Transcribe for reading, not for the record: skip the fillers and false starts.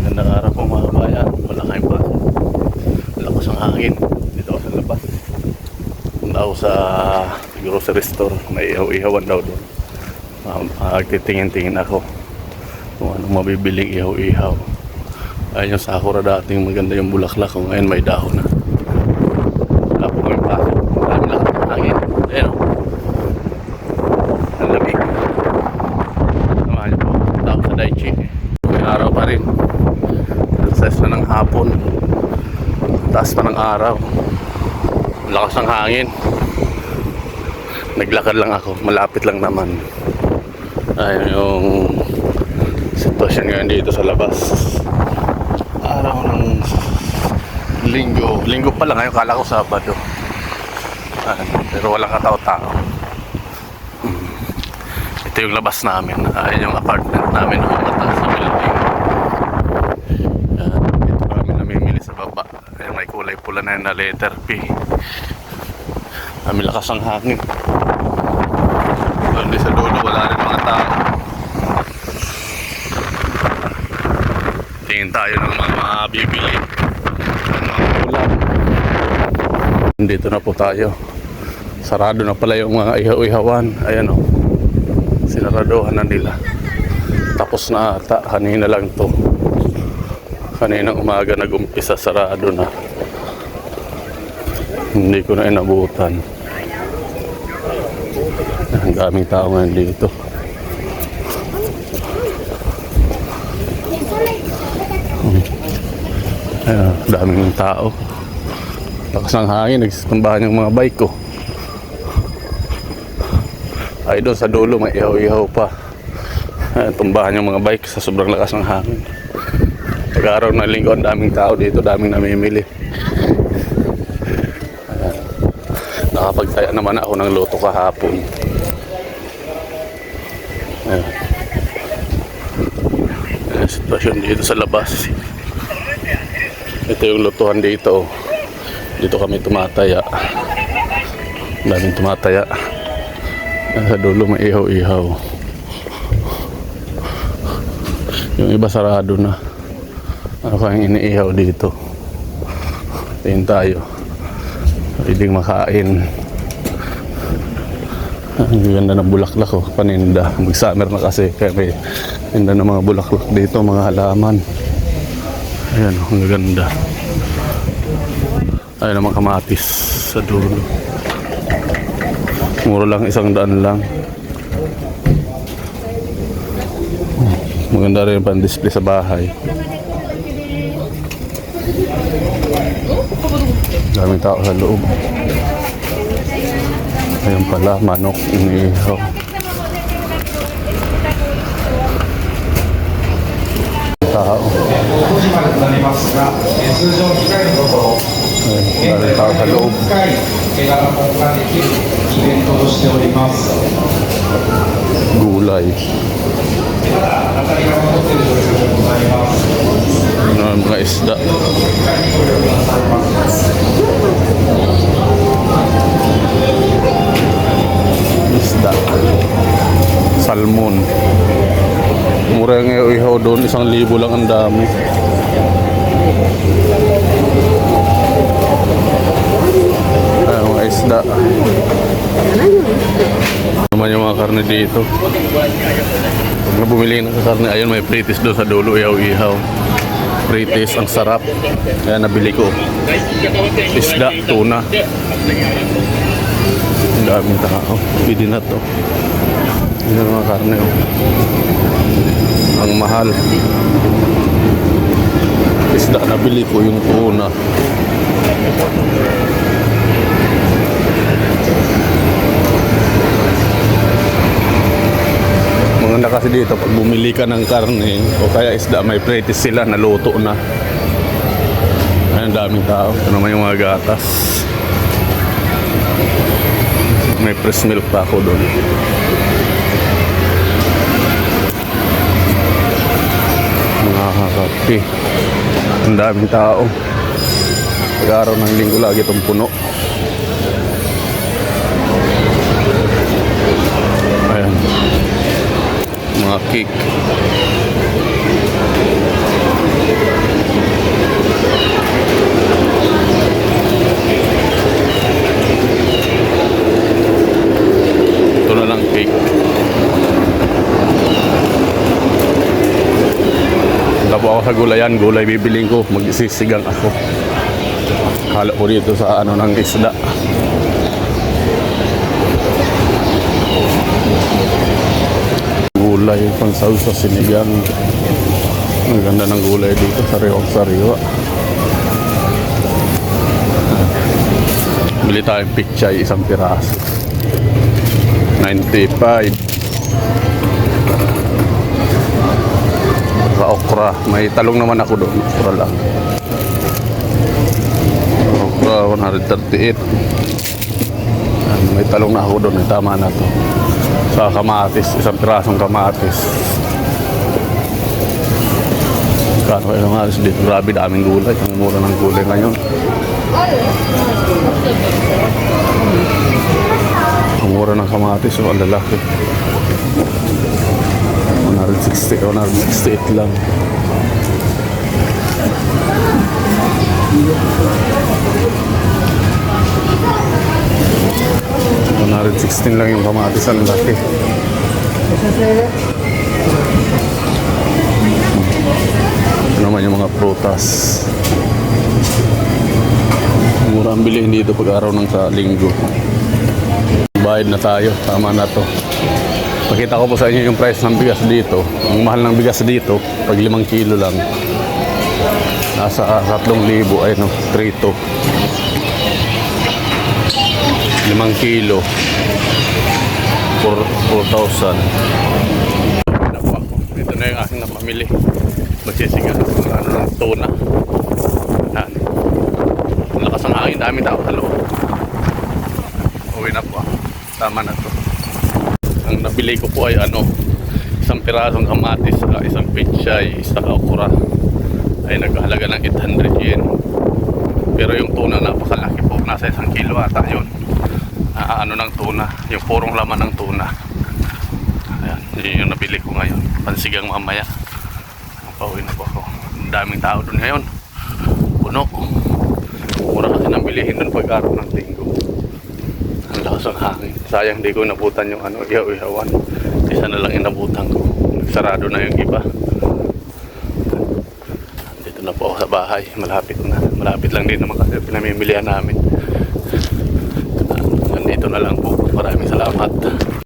Magandang araw po mga kabayan. Wala kayong pa. Lakas ang hangin. Dito ako sa labas. Punta ako sa grocery store. May ihaw-ihawan daw doon. Titingin-tingin ako kung anong mabibiling ihaw-ihaw. Ayun yung sakura dating maganda yung bulaklak ko. Ngayon may dahon na. Wala po kami pasok. Marami lang ang hangin. Ayun o. Ang lamig. Samahan niyo po. Punta ako sa Daichi. May araw pa rin. Alas na ng hapon. Taas pa ng araw. Lakas ng hangin. Naglakad lang ako. Malapit lang naman. Ayun yung sitwasyon ngayon dito sa labas. Araw ng linggo. Linggo pa lang ngayon. Kala ko Sabado. Pero walang katao-tao. Ito yung labas namin. Ayun yung apartment namin. Mataas sa building. Dito kami namimili sa baba. Ayun, may kulay pula na yun na letter P. Kami lakas ang hangin. Hindi sa dulo, wala rin mga tao. Tingin tayo ng mga bibili. Mga ulam. Dito na po tayo. Sarado na pala yung mga ihaw-ihawan. Ayan o. Sinaraduhan na nila. Tapos na ata. Kanina lang to. Kaninang umaga nag-umpisa. Sarado na. Hindi ko na inabutan. Ang daming tao ngayon dito. Ayan, daming tao. Lakas ng hangin, nagsisimbahan yung mga bike ko. Ay doon sa dulo may ihaw-ihaw pa. Ayan, tumbahan yung mga bike sa sobrang lakas ng hangin. Pag-araw ng linggo, ang daming tao dito, daming namimili. Ayan. Nakapagtaya naman ako ng luto kahapon. Ayan. Ayan, sitwasyon dito sa labas. Ito yung lutuhan dito. Dito kami tumataya. Daming tumataya. Sa dulo may ihaw-ihaw. Yung iba sarado na. Ano kayang iniihaw dito? Tingin tayo. Pwedeng makain. Ang ganda ng bulaklak ko. Paninda. Mag-summer na kasi. Kaya may tinda ng mga bulaklak dito. Mga halaman. Ayan, ang ganda. Ayan naman kamatis sa dulo. Mura lang, 100 lang. Maganda rin yung pan-display sa bahay. Daming tao sa loob. Ayan pala, manok, inihaw. Tao. Ayan, daming tao sa loob. Gulay. Ano mga isda. Isda. Salmon. Mura yung ihaw doon. 1,000 lang ang dami. Ay, mga isda. Naman yung mga karne dito. Pag nabumili ng karne, ayun may pritis doon sa dulo, ihaw-ihaw. Pritis, ang sarap. Kaya nabili ko. Isda, tuna. Ang daming tao. Pwede na to. Yun ang mga karne. Oh. Ang mahal. Isda, nabili ko yung tuna. Maganda kasi dito pag bumili ka ng karne o kaya isda, may pretis sila na luto na. Ayun, daming tao. Ito naman yung mga gatas. May press milk pa ako doon. Mga kape. Ang daming tao. Pag-araw ng linggo lagi itong puno. Ayan. Mga cake. po ako sa gulayan. Gulay bibiling ko. Magsisigang ako. Halo ko dito sa ano ng isda. Gulay pang salsa sinigang. Ang ganda ng gulay dito. Sariwa. Bili tayong pichay, isang piraso. 95. Sa okra. May talong naman ako doon. Okra lang. Okra 138. May talong na ako doon. Tama na to. Sa kamatis. Isang pirasong kamatis. Kano kayo nga alis dito. Grabe daming gulay. Ang mura ng gulay ngayon. Ang mura ng kamatis. So, ang lalaki. 168 lang. $116 lang yung kamatis. Ang laki. Ito naman yung mga prutas. Mura ang bilihin dito pag araw ng sa linggo. Bayad na tayo. Tama na to. Pakita ko po sa inyo yung price ng bigas dito. Ang mahal ng bigas dito, pag 5 kilo lang, nasa 3,000. Ay no, 3,2. 5 kilo, 4,000. Ito na yung aking napamili. Magsisigan ng tuna. Yan. Ang lakas ng hangin, dami tao sa loob. Uwi na po. Tama na to. Ang nabili ko po ay isang pirasong kamatis, isang pechay, isang okra ay naghahalaga ng 800 yen. Pero yung tuna napakalaki po, nasa 1 kilo ata yun. Ng tuna, yung purong laman ng tuna. Ayan, yun yung nabili ko ngayon. Pansigang mamaya. Pauwi na po ako. Ang daming tao doon ngayon. Puno. Mura kasi nang bilihin doon pag araw ng linggo. Ang lakas ng hangin. Sayang di ko nabutan yung ihaw-ihawan. Isa na lang inabutan ko. Nagsarado na yung iba. Dito na po ako sa bahay. Malapit na. Malapit lang din naman kasi pinamimilihan namin. Nandito na lang po. Maraming salamat.